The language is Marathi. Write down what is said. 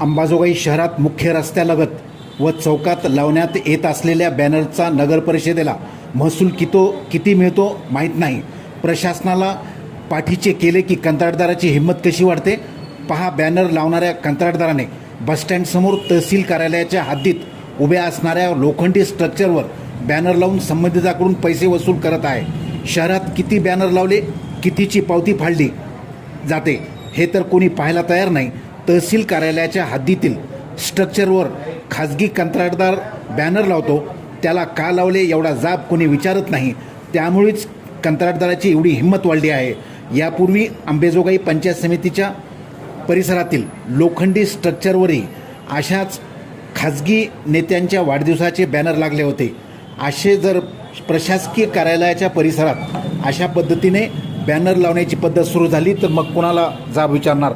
अंबाजोगाई शहरात मुख्य रस्त्यालगत व चौकात लावण्यात येत असलेल्या बॅनरचा नगर परिषदेला महसूल किती मिळतो माहीत नाही. प्रशासनाला पाठीचे केले की कंत्राटदाराची हिंमत कशी वाढते पहा. बॅनर लावणाऱ्या कंत्राटदाराने बसस्टँडसमोर तहसील कार्यालयाच्या हद्दीत उभ्या असणाऱ्या लोखंडी स्ट्रक्चरवर बॅनर लावून संबंधिताकडून पैसे वसूल करत आहे. शहरात किती बॅनर लावले, कितीची पावती फाडली जाते हे तर कोणी पाहायला तयार नाही. तहसील कार्यालयाच्या हद्दीतील स्ट्रक्चरवर खाजगी कंत्राटदार बॅनर लावतो, त्याला का लावले एवढा जाब कोणी विचारत नाही. त्यामुळेच कंत्राटदाराची एवढी हिंमत वाढली आहे. यापूर्वी अंबाजोगाई पंचायत समितीच्या परिसरातील लोखंडी स्ट्रक्चरवरही अशाच खाजगी नेत्यांच्या वाढदिवसाचे बॅनर लागले होते. असे जर प्रशासकीय कार्यालयाच्या परिसरात अशा पद्धतीने बॅनर लावण्याची पद्धत सुरू झाली तर मग कोणाला जाब विचारणार.